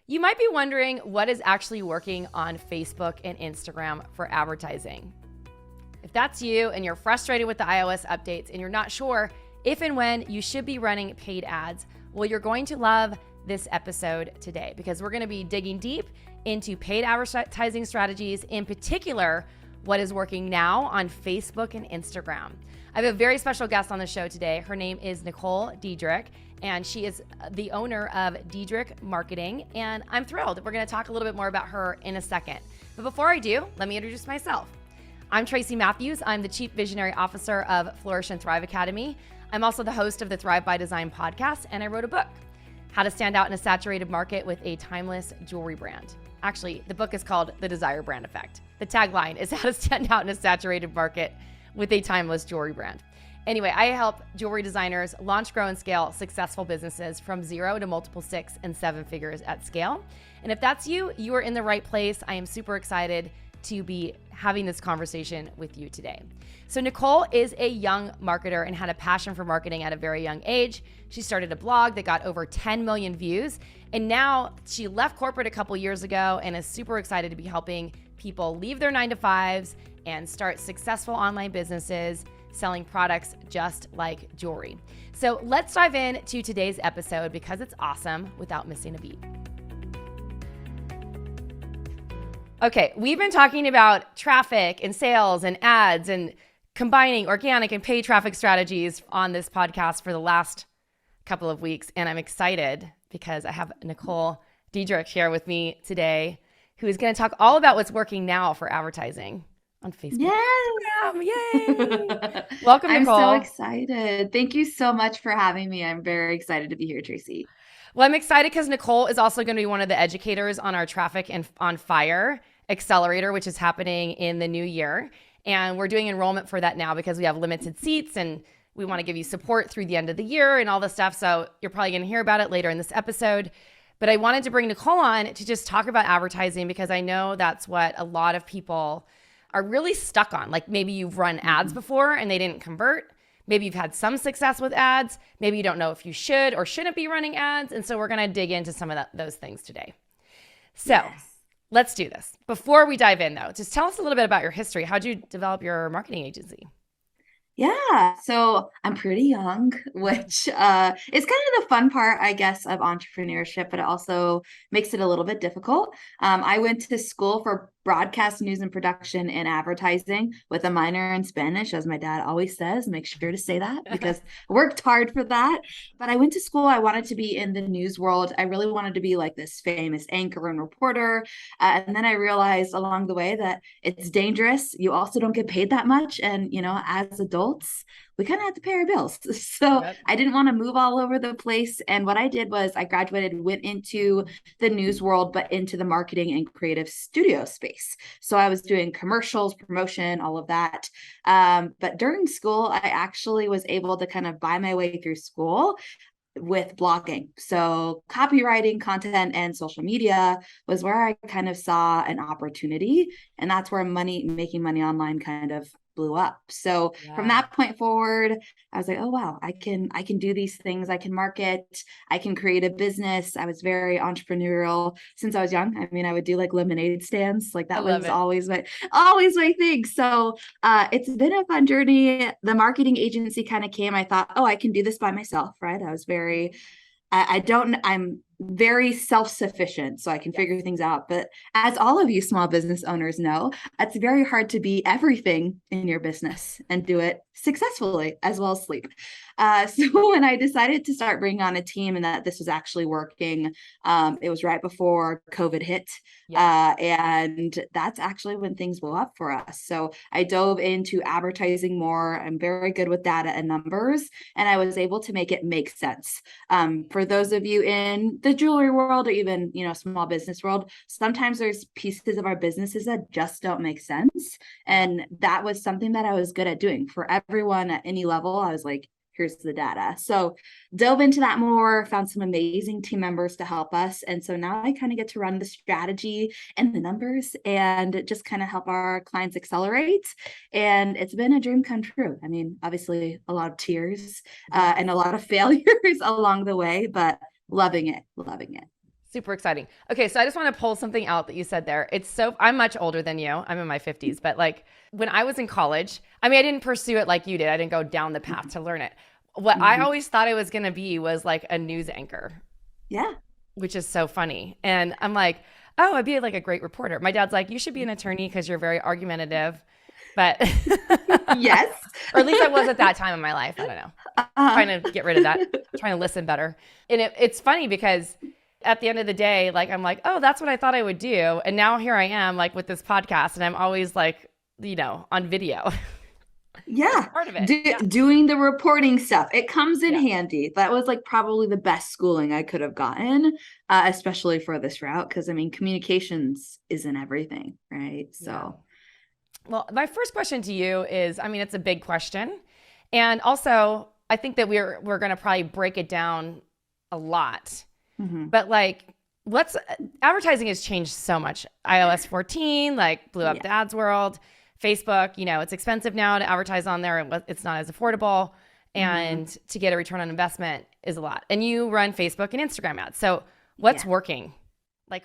You might be wondering what is actually working on Facebook and Instagram for advertising. If that's you and you're frustrated with the iOS updates and you're not sure if and when you should be running paid ads, well, you're going to love this episode today because we're going to be digging deep into paid advertising strategies, in particular, what is working now on Facebook and Instagram. I have a very special guest on the show today. Her name is Nicole Diedrich, and she is the owner of Diedrich Marketing, and I'm thrilled. We're going to talk a little bit more about her in a second. But before I do, let me introduce myself. I'm Tracy Matthews. I'm the Chief Visionary Officer of Flourish and Thrive Academy. I'm also the host of the Thrive by Design podcast, and I wrote a book, How to Stand Out in a Saturated Market with a Timeless Jewelry Brand. Actually, the book is called The Desire Brand Effect. The tagline is How to Stand Out in a Saturated Market with a Timeless Jewelry Brand. Anyway, I help jewelry designers launch, grow, and scale successful businesses from 0 to multiple 6 and 7 figures at scale. And if that's you, you are in the right place. I am super excited to be having this conversation with you today. So Nicole is a young marketer and had a passion for marketing at a very young age. She started a blog that got over 10 million views. And now she left corporate a couple years ago and is super excited to be helping people leave their 9-to-5s and start successful online businesses selling products just like jewelry. So let's dive into today's episode because it's awesome without missing a beat. Okay, we've been talking about traffic and sales and ads and combining organic and paid traffic strategies on this podcast for the last couple of weeks. And I'm excited because I have Nicole Diedrich here with me today, who is going to talk all about what's working now for advertising on Facebook. Yes. Yay. Welcome, Nicole. I'm so excited. Thank you so much for having me. I'm very excited to be here, Tracy. Well, I'm excited because Nicole is also going to be one of the educators on our Traffic and on Fire Accelerator, which is happening in the new year. And we're doing enrollment for that now because we have limited seats and we want to give you support through the end of the year and all this stuff. So you're probably going to hear about it later in this episode. But I wanted to bring Nicole on to just talk about advertising because I know that's what a lot of people are really stuck on. Like maybe you've run ads before and they didn't convert. Maybe you've had some success with ads. Maybe you don't know if you should or shouldn't be running ads. And so we're going to dig into some of those things today. So let's do this. Before we dive in though, just tell us a little bit about your history. How'd you develop your marketing agency? Yeah, so I'm pretty young, which is kind of the fun part, I guess, of entrepreneurship, but it also makes it a little bit difficult. I went to school for broadcast news and production and advertising with a minor in Spanish, as my dad always says. Make sure to say that because I worked hard for that. But I went to school. I wanted to be in the news world. I really wanted to be like this famous anchor and reporter. And then I realized along the way that it's dangerous. You also don't get paid that much. And, you know, as adults, we kind of had to pay our bills. So I didn't want to move all over the place. And what I did was I graduated, went into the news world, but into the marketing and creative studio space. So I was doing commercials, promotion, all of that. But during school, I actually was able to kind of buy my way through school with blogging. So copywriting, content, and social media was where I kind of saw an opportunity. And that's where making money online kind of blew up. So from that point forward, I was like, oh, wow, I can do these things. I can market, I can create a business. I was very entrepreneurial since I was young. I mean, I would do like lemonade stands. Like that was always my thing. So it's been a fun journey. The marketing agency kind of came, I thought, oh, I can do this by myself, right? I'm very self-sufficient, so I can figure things out. But as all of you small business owners know, it's very hard to be everything in your business and do it successfully as well as sleep. So when I decided to start bringing on a team and that this was actually working, it was right before COVID hit. And that's actually when things blew up for us. So I dove into advertising more. I'm very good with data and numbers, and I was able to make it make sense. For those of you in the jewelry world or even, small business world, sometimes there's pieces of our businesses that just don't make sense. And that was something that I was good at doing for everyone at any level. I was like, here's the data. So dove into that more, found some amazing team members to help us. And so now I kind of get to run the strategy and the numbers and just kind of help our clients accelerate. And it's been a dream come true. I mean, obviously a lot of tears and a lot of failures along the way, but loving it. Super exciting. Okay, so I just want to pull something out that you said there. I'm much older than you. I'm in my 50s, but like when I was in college, I mean, I didn't pursue it like you did. I didn't go down the path to learn it. What I always thought I was going to be was like a news anchor. Yeah. Which is so funny. And I'm like, oh, I'd be like a great reporter. My dad's like, you should be an attorney because you're very argumentative. But yes. Or at least I was at that time in my life. I don't know. Trying to get rid of that, trying to listen better. And it's funny because at the end of the day, like, I'm like, oh, that's what I thought I would do. And now here I am, like, with this podcast, and I'm always like, on video. Yeah. Part of it. Doing the reporting stuff. It comes in handy. That was like probably the best schooling I could have gotten, especially for this route. Because I mean, communications isn't everything, right? So. Well, my first question to you is, I mean, it's a big question. And also, I think that we're going to probably break it down a lot. But like, advertising has changed so much. iOS 14, like, blew up the ads world. Facebook, it's expensive now to advertise on there. It's not as affordable. And to get a return on investment is a lot. And you run Facebook and Instagram ads. So what's working? Like,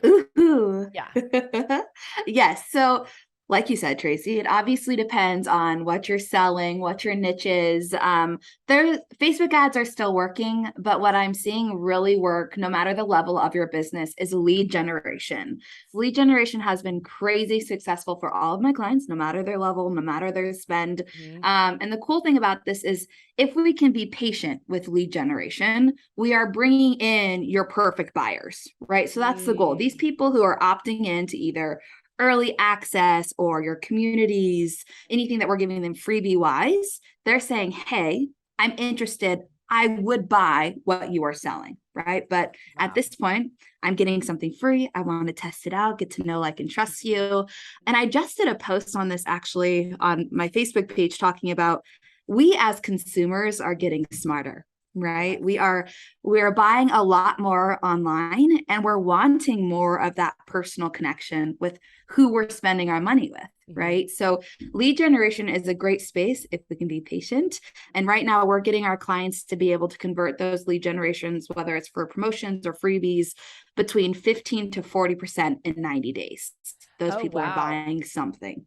Yes. So like you said, Tracy, it obviously depends on what you're selling, what your niche is. Facebook ads are still working, but what I'm seeing really work, no matter the level of your business, is lead generation. Lead generation has been crazy successful for all of my clients, no matter their level, no matter their spend. And the cool thing about this is if we can be patient with lead generation, we are bringing in your perfect buyers, right? So that's the goal. These people who are opting in to either early access or your communities, anything that we're giving them freebie wise, they're saying, hey, I'm interested. I would buy what you are selling, right? But at this point, I'm getting something free. I want to test it out, get to know, like, and trust you. And I just did a post on this actually on my Facebook page talking about we as consumers are getting smarter. Right. We are buying a lot more online, and we're wanting more of that personal connection with who we're spending our money with. Right. So lead generation is a great space if we can be patient. And right now we're getting our clients to be able to convert those lead generations, whether it's for promotions or freebies, between 15 to 40% in 90 days. Those people are buying something.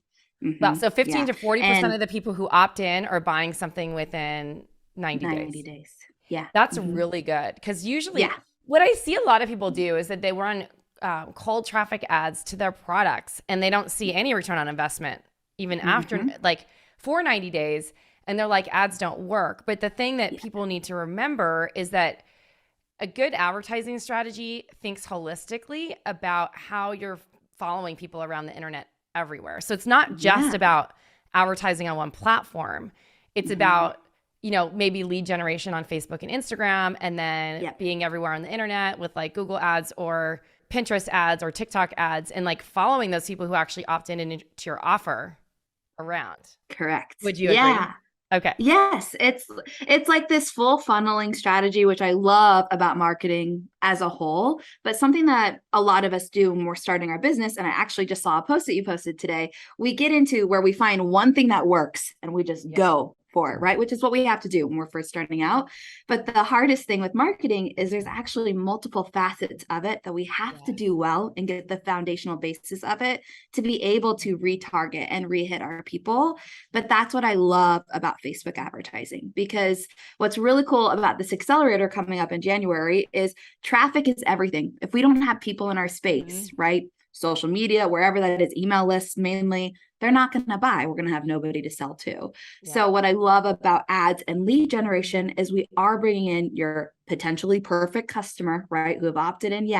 Wow. So 15 to 40% of the people who opt in are buying something within 90 days. Yeah. That's really good. Because usually what I see a lot of people do is that they run cold traffic ads to their products and they don't see any return on investment even after like for 90 days. And they're like, ads don't work. But the thing that people need to remember is that a good advertising strategy thinks holistically about how you're following people around the internet everywhere. So it's not just about advertising on one platform. It's about maybe lead generation on Facebook and Instagram, and then being everywhere on the internet with like Google ads or Pinterest ads or TikTok ads, and like following those people who actually opt in into your offer around. Correct. Would you agree? Okay. Yes. It's like this full funneling strategy, which I love about marketing as a whole, but something that a lot of us do when we're starting our business. And I actually just saw a post that you posted today. We get into where we find one thing that works and we just go for it, right? Which is what we have to do when we're first starting out. But the hardest thing with marketing is there's actually multiple facets of it that we have to do well and get the foundational basis of it to be able to retarget and re-hit our people. But that's what I love about Facebook advertising, because what's really cool about this accelerator coming up in January is traffic is everything. If we don't have people in our space, right? Social media, wherever that is, email lists mainly, they're not going to buy. We're going to have nobody to sell to. So what I love about ads and lead generation is we are bringing in your potentially perfect customer, right, who have opted in,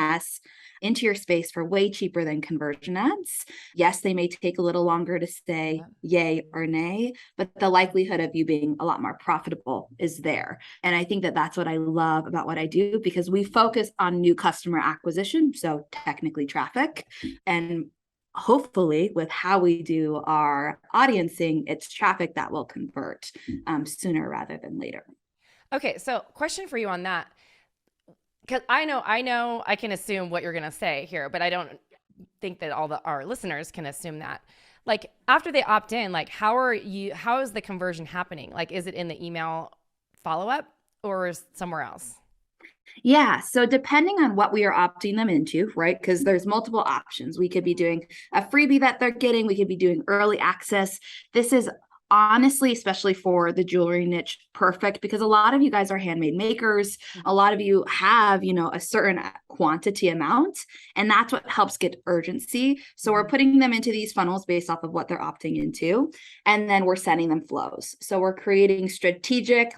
into your space for way cheaper than conversion ads. Yes, they may take a little longer to say yay or nay, but the likelihood of you being a lot more profitable is there. And I think that that's what I love about what I do, because we focus on new customer acquisition, so technically traffic, and hopefully with how we do our audiencing, it's traffic that will convert sooner rather than later. Okay, so question for you on that. Because I know I can assume what you're going to say here, but I don't think that our listeners can assume that. Like, after they opt in, like, how is the conversion happening? Like, is it in the email follow-up or somewhere else? Yeah. So depending on what we are opting them into, right? Because there's multiple options. We could be doing a freebie that they're getting. We could be doing early access. This is honestly, especially for the jewelry niche, perfect because a lot of you guys are handmade makers. A lot of you have, a certain quantity amount, and that's what helps get urgency. So we're putting them into these funnels based off of what they're opting into, and then we're sending them flows. So we're creating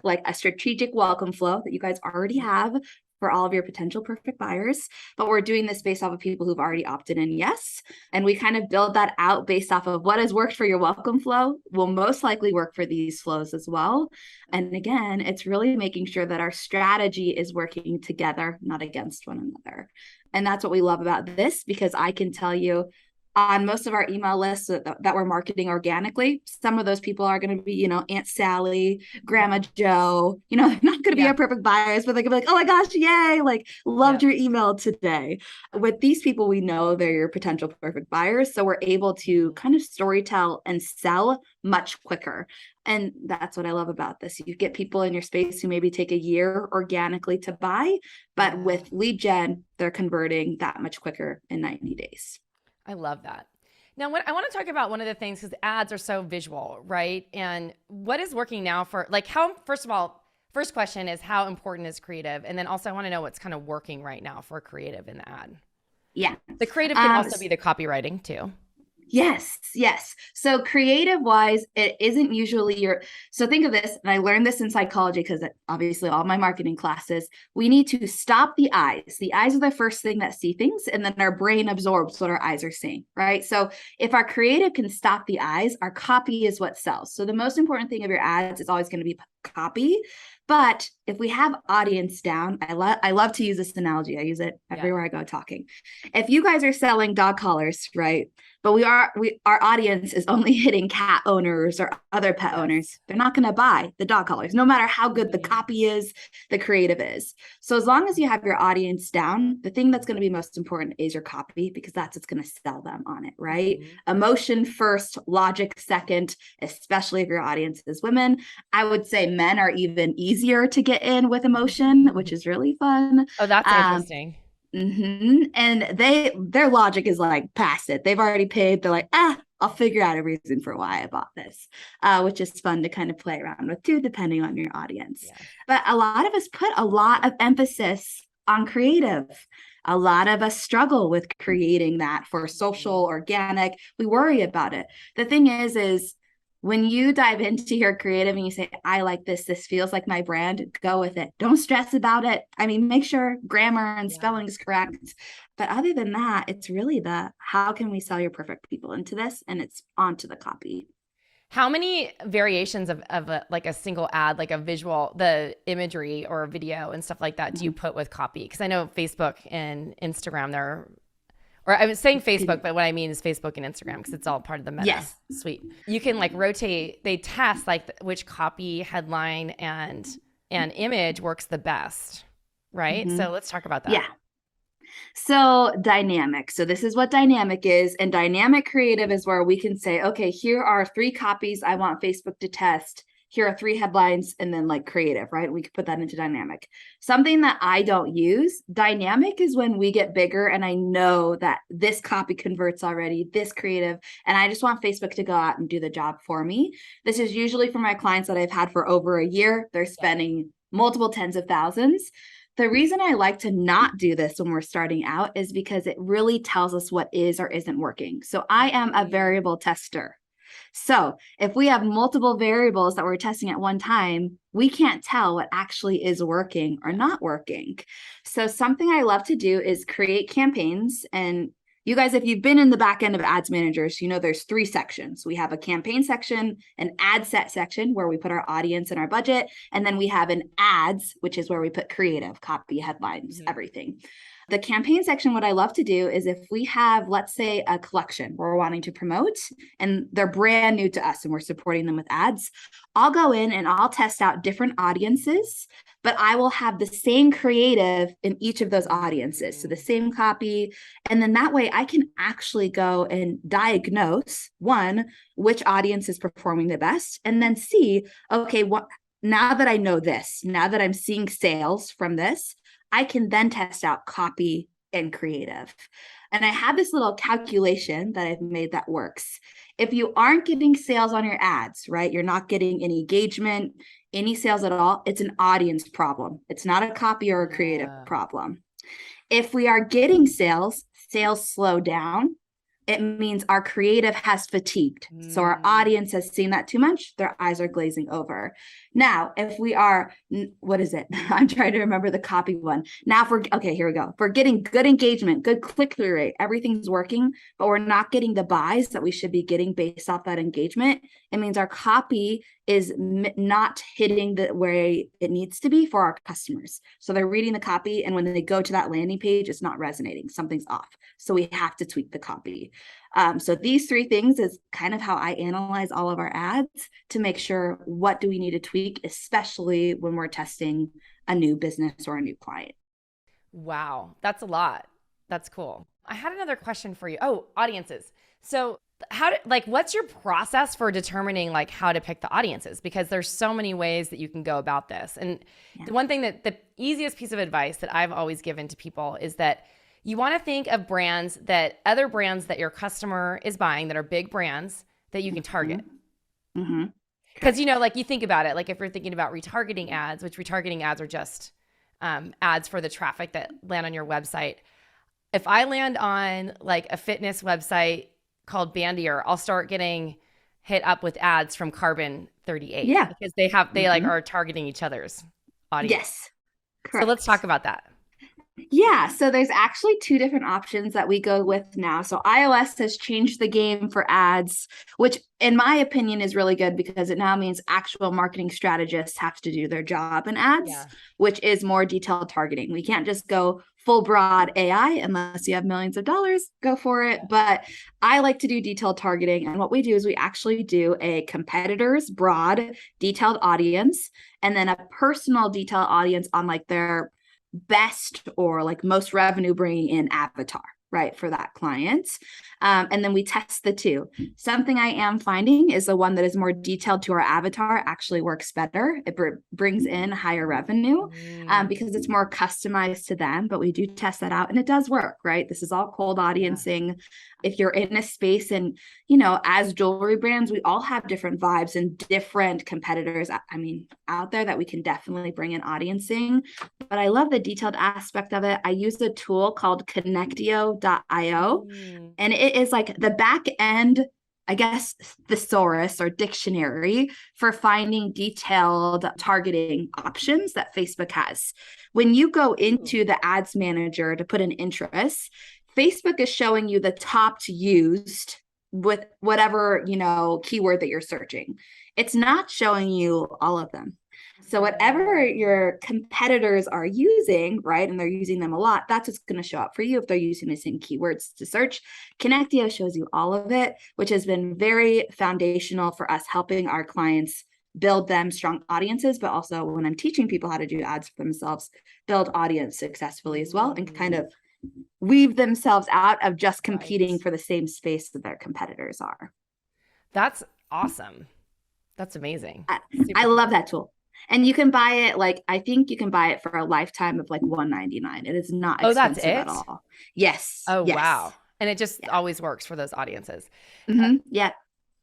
like a strategic welcome flow that you guys already have for all of your potential perfect buyers. But we're doing this based off of people who've already opted in yes. And we kind of build that out based off of what has worked for your welcome flow will most likely work for these flows as well. And again, it's really making sure that our strategy is working together, not against one another. And that's what we love about this, because I can tell you on most of our email lists that we're marketing organically, some of those people are going to be, Aunt Sally, Grandma Joe, they're not going to be our perfect buyers, but they can be like, oh my gosh, yay, like loved your email today. With these people, we know they're your potential perfect buyers. So we're able to kind of storytell and sell much quicker. And that's what I love about this. You get people in your space who maybe take a year organically to buy, but with lead gen, they're converting that much quicker in 90 days. I love that. Now, I want to talk about one of the things, because ads are so visual, right? And what is working now for, like, first of all, first question is how important is creative? And then also I want to know what's kind of working right now for creative in the ad. Yeah. The creative can also be the copywriting too. Yes. So creative wise, it isn't usually so think of this, and I learned this in psychology because obviously all my marketing classes, we need to stop the eyes. The eyes are the first thing that see things, and then our brain absorbs what our eyes are seeing, right? So if our creative can stop the eyes, our copy is what sells. So the most important thing of your ads is always going to be copy. But if we have audience down, I love to use this analogy. I use it everywhere I go talking. If you guys are selling dog collars, right? But our audience is only hitting cat owners or other pet owners. They're not going to buy the dog collars, no matter how good the copy is, the creative is. So as long as you have your audience down, the thing that's going to be most important is your copy, because that's what's going to sell them on it, right? Emotion first, logic second, especially if your audience is women. I would say men are even easier to get in with emotion, which is really fun. Oh, that's interesting. And their logic is like past it. They've already paid. They're like, I'll figure out a reason for why I bought this, which is fun to kind of play around with too, depending on your audience. But a lot of us put a lot of emphasis on creative. A lot of us struggle with creating that for social, organic. We worry about it. The thing is when you dive into your creative and you say, I like this feels like my brand, go with it. Don't stress about it. I mean, make sure grammar and spelling is correct. But other than that, it's really how can we sell your perfect people into this? And it's onto the copy. How many variations of like a single ad, like a visual, the imagery or a video and stuff like that, do you put with copy? Because I know Facebook and Instagram, or I was saying Facebook, but what I mean is Facebook and Instagram, because it's all part of the Meta suite. You can like rotate, they test like which copy, headline, and image works the best, right? So let's talk about that. Yeah. So dynamic. So this is what dynamic is. And dynamic creative is where we can say, okay, here are 3 copies I want Facebook to test. Here are 3 headlines, and then like creative, right? We could put that into dynamic. Something that I don't use, dynamic, is when we get bigger and I know that this copy converts already, this creative, and I just want Facebook to go out and do the job for me. This is usually for my clients that I've had for over a year. They're spending multiple tens of thousands. The reason I like to not do this when we're starting out is because it really tells us what is or isn't working. So I am a variable tester. So if we have multiple variables that we're testing at one time, we can't tell what actually is working or not working. So something I love to do is create campaigns. And you guys, if you've been in the back end of ads managers, there's 3 sections. We have a campaign section, an ad set section where we put our audience and our budget. And then we have an ads, which is where we put creative, copy, headlines, everything. The campaign section, what I love to do is if we have, let's say, a collection we're wanting to promote and they're brand new to us and we're supporting them with ads, I'll go in and I'll test out different audiences, but I will have the same creative in each of those audiences. So the same copy. And then that way I can actually go and diagnose, one, which audience is performing the best, and then see, okay, now that I know this, now that I'm seeing sales from this, I can then test out copy and creative. And I have this little calculation that I've made that works. If you aren't getting sales on your ads, right? You're not getting any engagement, any sales at all. It's an audience problem. It's not a copy or a creative problem. If we are getting sales slow down. It means our creative has fatigued. So our audience has seen that too much. Their eyes are glazing over. Now, if we are, what is it? I'm trying to remember the copy one. Now, if we're, okay, here we go. If we're getting good engagement, good click-through rate, everything's working, but we're not getting the buys that we should be getting based off that engagement, it means our copy is not hitting the where it needs to be for our customers. So they're reading the copy, and when they go to that landing page, it's not resonating. Something's off. So we have to tweak the copy. So these 3 things is kind of how I analyze all of our ads to make sure what do we need to tweak, especially when we're testing a new business or a new client. Wow, that's a lot. That's cool. I had another question for you. Oh, audiences. So what's your process for determining like how to pick the audiences? Because there's so many ways that you can go about this. And the one thing that the easiest piece of advice that I've always given to people is that you want to think of brands that other brands that your customer is buying that are big brands that you can target. Because, you know, like you think about it, like if you're thinking about retargeting ads, which retargeting ads are just ads for the traffic that land on your website. If I land on like a fitness website called Bandier, I'll start getting hit up with ads from Carbon 38. Yeah. Because they like are targeting each other's audience. Yes. Correct. So let's talk about that. Yeah, so there's actually 2 different options that we go with now. So iOS has changed the game for ads, which in my opinion is really good because it now means actual marketing strategists have to do their job in ads, which is more detailed targeting. We can't just go full broad AI unless you have millions of dollars, go for it. But I like to do detailed targeting. And what we do is we actually do a competitor's broad detailed audience and then a personal detailed audience on like their best or like most revenue bringing in avatar, right, for that client. And then we test the 2. Something I am finding is the one that is more detailed to our avatar actually works better. It brings in higher revenue because it's more customized to them, but we do test that out and it does work, right? This is all cold audiencing. If you're in a space and, you know, as jewelry brands, we all have different vibes and different competitors, I mean, out there that we can definitely bring in audiencing. But I love the detailed aspect of it. I use a tool called Connectio.io, and it is like the back end, I guess, thesaurus or dictionary for finding detailed targeting options that Facebook has. When you go into the ads manager to put in interests, Facebook is showing you the top used with whatever, you know, keyword that you're searching. It's not showing you all of them. So whatever your competitors are using, right, and they're using them a lot, that's what's going to show up for you if they're using the same keywords to search. Connectio shows you all of it, which has been very foundational for us helping our clients build them strong audiences, but also when I'm teaching people how to do ads for themselves, build audience successfully as well and kind of weave themselves out of just competing for the same space that their competitors are. That's awesome. That's amazing. I love that tool. And you can buy it, like, I think you can buy it for a lifetime of like $199. It is not expensive at all. Yes. Oh, yes. wow. And it just always works for those audiences. Yeah.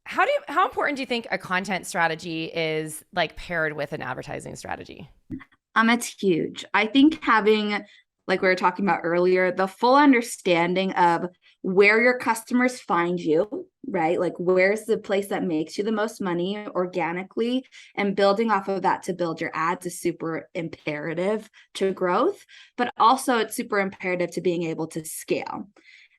How important do you think a content strategy is like paired with an advertising strategy? It's huge. I think having, like we were talking about earlier, the full understanding of where your customers find you, right? Like where's the place that makes you the most money organically, and building off of that to build your ads is super imperative to growth, but also it's super imperative to being able to scale.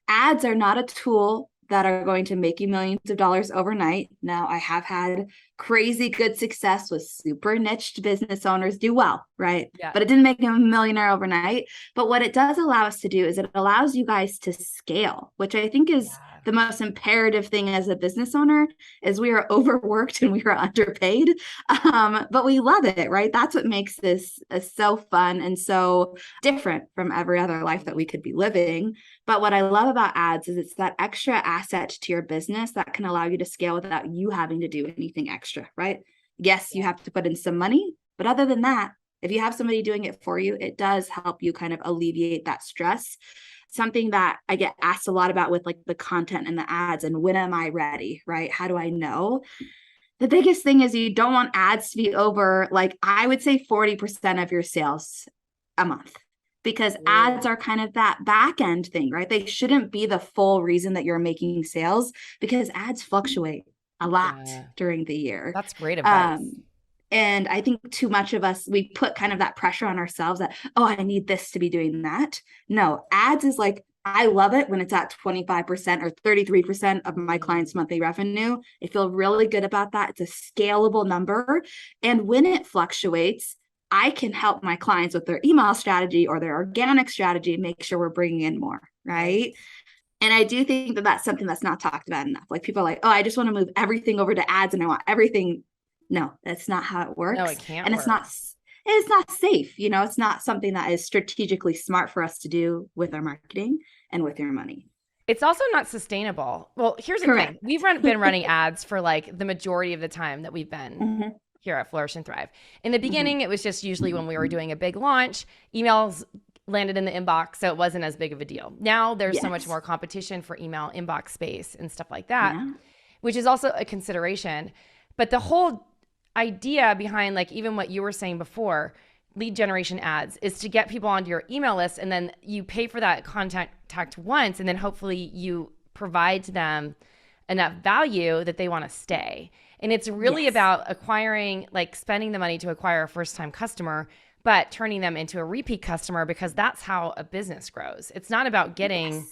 Ads are not a tool that are going to make you millions of dollars overnight. Now, I have had crazy good success with super niched business owners do well, right? Yeah. But it didn't make them a millionaire overnight. But what it does allow us to do is it allows you guys to scale, which I think is the most imperative thing as a business owner, is we are overworked and we are underpaid. But we love it, right? That's what makes this so fun and so different from every other life that we could be living. But what I love about ads is it's that extra asset to your business that can allow you to scale without you having to do anything extra, right? Yes, you have to put in some money, but other than that, If you have somebody doing it for you, it does help you kind of alleviate that stress. Something that I get asked a lot about with like the content and the ads and when am I ready, right? How do I know? The biggest thing is you don't want ads to be over, like I would say 40% of your sales a month, because ads are kind of that back end thing, right? They shouldn't be the full reason that you're making sales, because ads fluctuate a lot during the year. That's great advice. And I think too much of us, we put kind of that pressure on ourselves that, oh, I need this to be doing that. No, ads is like, I love it when it's at 25% or 33% of my clients' monthly revenue. I feel really good about that. It's a scalable number. And when it fluctuates, I can help my clients with their email strategy or their organic strategy, make sure we're bringing in more, right? And I do think that that's something that's not talked about enough. Like people are like, oh, I just want to move everything over to ads and I want everything. No, that's not how it works. No, it can't and work. It's not safe. You know, it's not something that is strategically smart for us to do with our marketing and with your money. It's also not sustainable. Well, here's the thing. We've been running ads for like the majority of the time that we've been here at Flourish and Thrive. In the beginning, it was just usually when we were doing a big launch, emails landed in the inbox, so it wasn't as big of a deal. Now there's so much more competition for email inbox space and stuff like that, which is also a consideration. But the whole idea behind like even what you were saying before, lead generation ads, is to get people onto your email list, and then you pay for that contact once, and then hopefully you provide to them enough value that they want to stay. And it's really about acquiring, like spending the money to acquire a first-time customer, but turning them into a repeat customer, because that's how a business grows. It's not about getting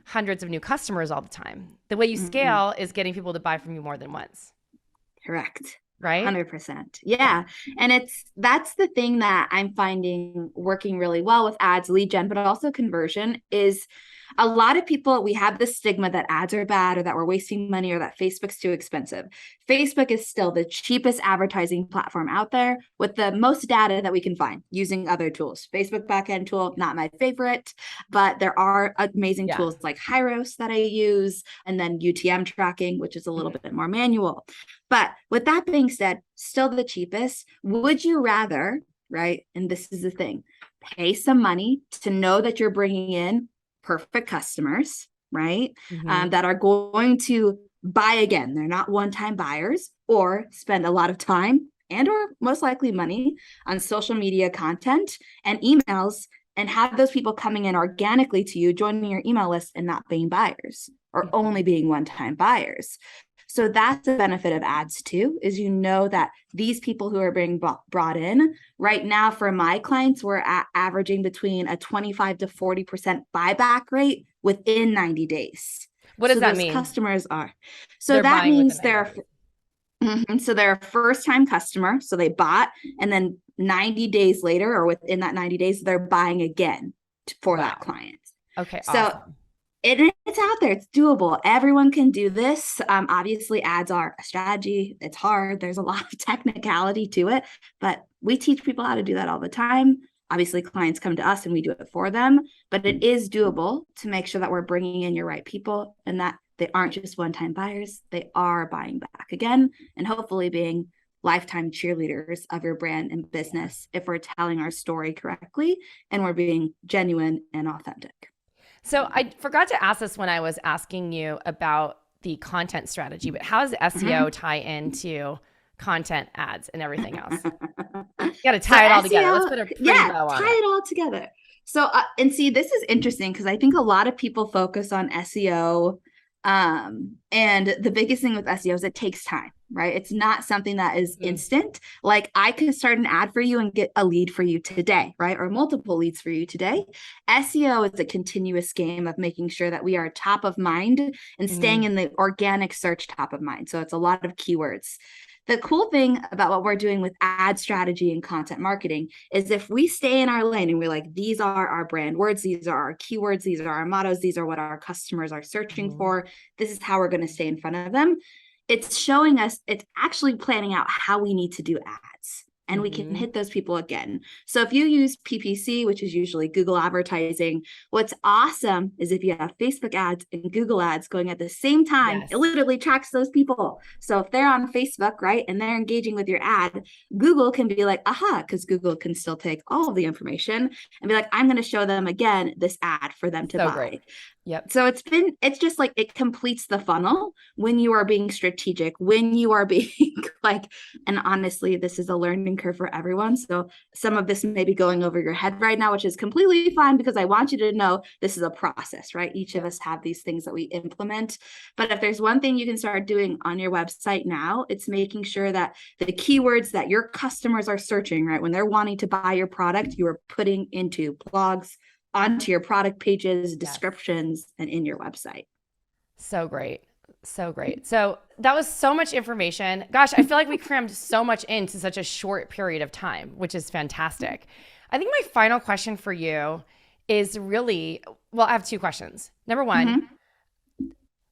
hundreds of new customers all the time. The way you scale is getting people to buy from you more than once. Correct. Right? 100%. Yeah. And that's the thing that I'm finding working really well with ads, lead gen, but also conversion, is a lot of people, we have this stigma that ads are bad or that we're wasting money or that Facebook's too expensive. Facebook is still the cheapest advertising platform out there with the most data that we can find using other tools. Facebook backend tool, not my favorite, but there are amazing tools like Hyros that I use, and then UTM tracking, which is a little bit more manual. But with that being said, still the cheapest. Would you rather, right? And this is the thing, pay some money to know that you're bringing in perfect customers, right? That are going to buy again. They're not one-time buyers, or spend a lot of time and or most likely money on social media content and emails, and have those people coming in organically to you, joining your email list, and not being buyers or only being one-time buyers. So that's the benefit of ads too, is you know that these people who are being brought in right now, for my clients, we're averaging between a 25 to 40% buyback rate within 90 days. What does that mean? Customers are. So that means they're a first-time customer. So they bought, and then 90 days later, or within that 90 days, they're buying again for that client. Okay. So awesome. It's out there. It's doable. Everyone can do this. Obviously, ads are a strategy. It's hard. There's a lot of technicality to it, but we teach people how to do that all the time. Obviously, clients come to us and we do it for them, but it is doable to make sure that we're bringing in your right people, and that they aren't just one-time buyers. They are buying back again, and hopefully being lifetime cheerleaders of your brand and business if we're telling our story correctly and we're being genuine and authentic. So I forgot to ask this when I was asking you about the content strategy, but how does SEO tie into content ads and everything else? You got to tie it all together. Let's put a pretty bow on tie it all together. So, and see, this is interesting because I think a lot of people focus on SEO. And the biggest thing with SEO is it takes time, right? It's not something that is instant. Like I could start an ad for you and get a lead for you today, right? Or multiple leads for you today. SEO is a continuous game of making sure that we are top of mind and staying in the organic search top of mind. So it's a lot of keywords. The cool thing about what we're doing with ad strategy and content marketing is if we stay in our lane and we're like, these are our brand words, these are our keywords, these are our mottos, these are what our customers are searching for, this is how we're going to stay in front of them. It's showing us, it's actually planning out how we need to do ads. and we can hit those people again. So if you use PPC, which is usually Google advertising, what's awesome is if you have Facebook ads and Google ads going at the same time, it literally tracks those people. So if they're on Facebook, right, and they're engaging with your ad, Google can be like, aha, because Google can still take all of the information and be like, I'm going to show them again this ad for them to buy. Great. Yep. So it's just like it completes the funnel when you are being strategic, when you are being like, and honestly, this is a learning curve for everyone. So some of this may be going over your head right now, which is completely fine because I want you to know this is a process, right? Each of us have these things that we implement. But if there's one thing you can start doing on your website now, it's making sure that the keywords that your customers are searching, right, when they're wanting to buy your product, you are putting into blogs, onto your product pages, descriptions, and in your website. So great. So great. So that was so much information. Gosh, I feel like we crammed so much into such a short period of time, which is fantastic. I think my final question for you is really, well, I have two questions. Number one,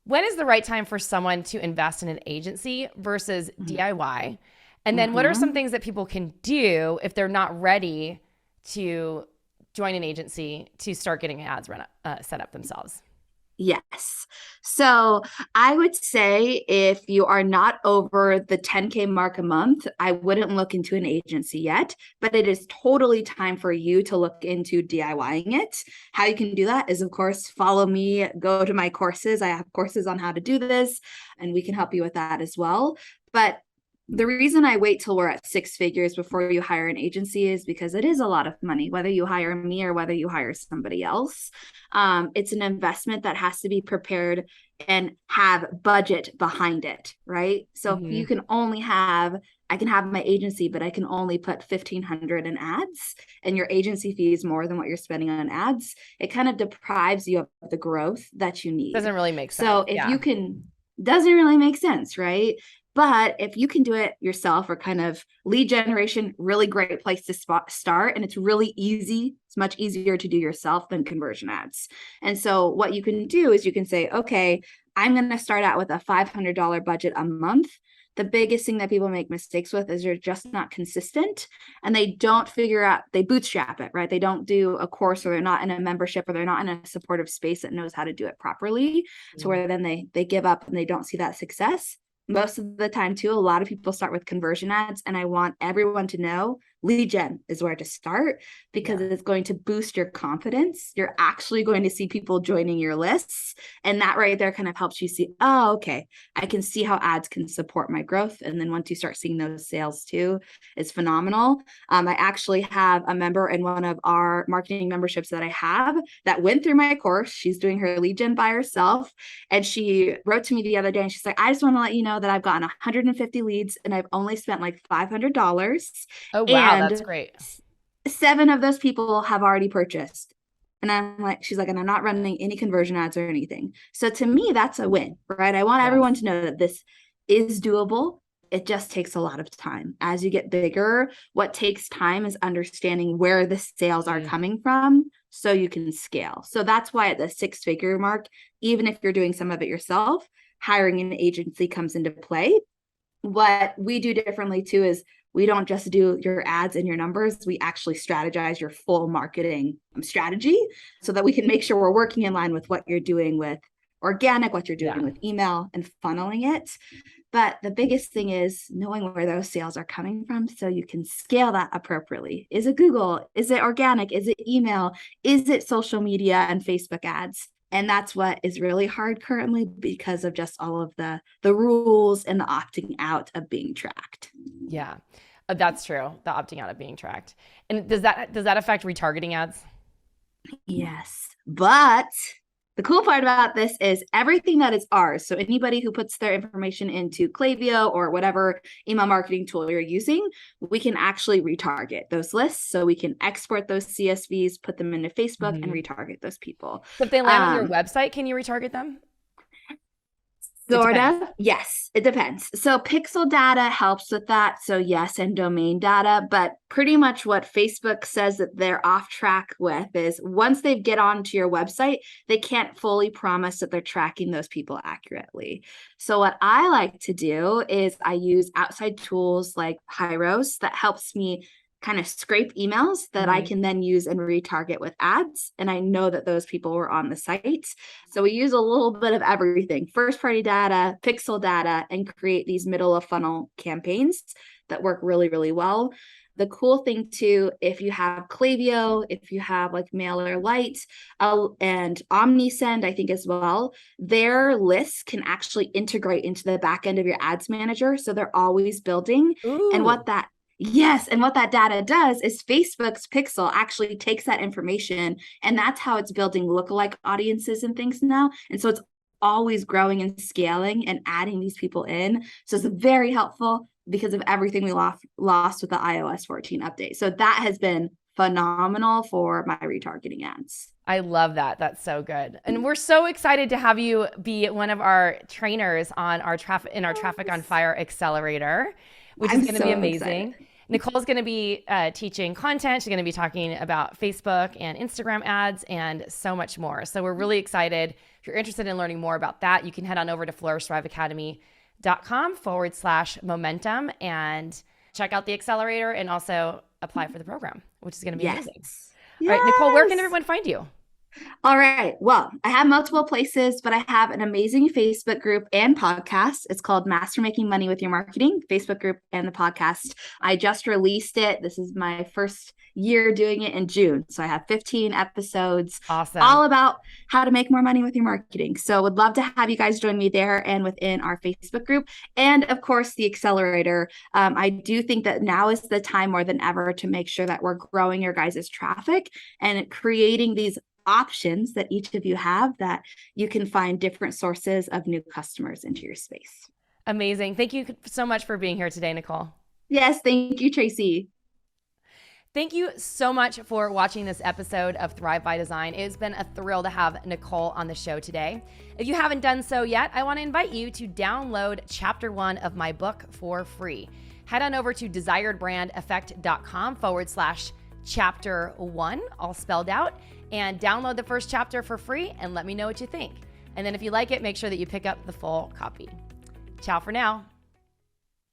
when is the right time for someone to invest in an agency versus DIY? And then what are some things that people can do if they're not ready to join an agency to start getting ads set up themselves? Yes. So I would say if you are not over the 10K mark a month, I wouldn't look into an agency yet, but it is totally time for you to look into DIYing it. How you can do that is, of course, follow me, go to my courses. I have courses on how to do this, and we can help you with that as well. But the reason I wait till we're at six figures before you hire an agency is because it is a lot of money, whether you hire me or whether you hire somebody else. It's an investment that has to be prepared and have budget behind it, right? So if you can only have, I can have my agency, but I can only put $1,500 in ads, and your agency fee is more than what you're spending on ads, it kind of deprives you of the growth that you need. Doesn't really make sense. So if you can, doesn't really make sense, right? But if you can do it yourself, or kind of lead generation, really great place to start. And it's really easy. It's much easier to do yourself than conversion ads. And so what you can do is you can say, okay, I'm going to start out with a $500 budget a month. The biggest thing that people make mistakes with is they're just not consistent, and they don't figure out, they bootstrap it, right? They don't do a course, or they're not in a membership, or they're not in a supportive space that knows how to do it properly. To where then they give up and they don't see that success. Most of the time too, a lot of people start with conversion ads, and I want everyone to know lead gen is where to start, because it's going to boost your confidence. You're actually going to see people joining your lists, and that right there kind of helps you see, oh, okay, I can see how ads can support my growth. And then once you start seeing those sales too, it's phenomenal. I actually have a member in one of our marketing memberships that I have that went through my course. She's doing her lead gen by herself, and she wrote to me the other day, and she's like, I just want to let you know that I've gotten 150 leads and I've only spent like $500. Oh, wow. That's great. 7 of those people have already purchased. And I'm like, she's like, and I'm not running any conversion ads or anything. So to me, that's a win, right? I want everyone to know that this is doable. It just takes a lot of time. As you get bigger, what takes time is understanding where the sales are coming from so you can scale. So that's why at the 6-figure mark, even if you're doing some of it yourself, hiring an agency comes into play. What we do differently too is we don't just do your ads and your numbers. We actually strategize your full marketing strategy so that we can make sure we're working in line with what you're doing with organic, what you're doing with email, and funneling it. But the biggest thing is knowing where those sales are coming from so you can scale that appropriately. Is it Google? Is it organic? Is it email? Is it social media and Facebook ads? And that's what is really hard currently because of just all of the rules and the opting out of being tracked. Yeah, that's true. The opting out of being tracked. And does that affect retargeting ads? Yes. But the cool part about this is everything that is ours. So anybody who puts their information into Klaviyo or whatever email marketing tool you're using, we can actually retarget those lists. So we can export those CSVs, put them into Facebook and retarget those people. So if they land on your website, can you retarget them? Sort of. Yes, it depends. So pixel data helps with that. So yes, and domain data, but pretty much what Facebook says that they're off track with is once they get onto your website, they can't fully promise that they're tracking those people accurately. So what I like to do is I use outside tools like Hyros that helps me kind of scrape emails that I can then use and retarget with ads. And I know that those people were on the site. So we use a little bit of everything, first party data, pixel data, and create these middle of funnel campaigns that work really, really well. The cool thing too, if you have Klaviyo, if you have like MailerLite and OmniSend, I think as well, their lists can actually integrate into the back end of your ads manager. So they're always building. Ooh. And what that data does is Facebook's pixel actually takes that information, and that's how it's building lookalike audiences and things now. And so it's always growing and scaling and adding these people in. So it's very helpful because of everything we lost with the iOS 14 update. So that has been phenomenal for my retargeting ads. I love that. That's so good. And we're so excited to have you be one of our trainers on our Traffic on Fire Accelerator, which is going to be amazing. Excited. Nicole's going to be teaching content. She's going to be talking about Facebook and Instagram ads and so much more. So we're really excited. If you're interested in learning more about that, you can head on over to flourishthriveacademy.com/momentum and check out the accelerator and also apply for the program, which is going to be amazing. All right, Nicole, where can everyone find you? All right. Well, I have multiple places, but I have an amazing Facebook group and podcast. It's called Master Making Money with Your Marketing, Facebook group and the podcast. I just released it. This is my first year doing it in June. So I have 15 episodes, awesome, all about how to make more money with your marketing. So would love to have you guys join me there and within our Facebook group. And of course, the accelerator. I do think that now is the time more than ever to make sure that we're growing your guys' traffic and creating these options that each of you have that you can find different sources of new customers into your space. Amazing. Thank you so much for being here today, Nicole. Yes, thank you, Tracy. Thank you so much for watching this episode of Thrive by Design. It's been a thrill to have Nicole on the show today. If you haven't done so yet, I want to invite you to download Chapter 1 of my book for free. Head on over to desiredbrandeffect.com/Chapter 1, all spelled out, and download the first chapter for free and let me know what you think. And then if you like it, make sure that you pick up the full copy. Ciao for now.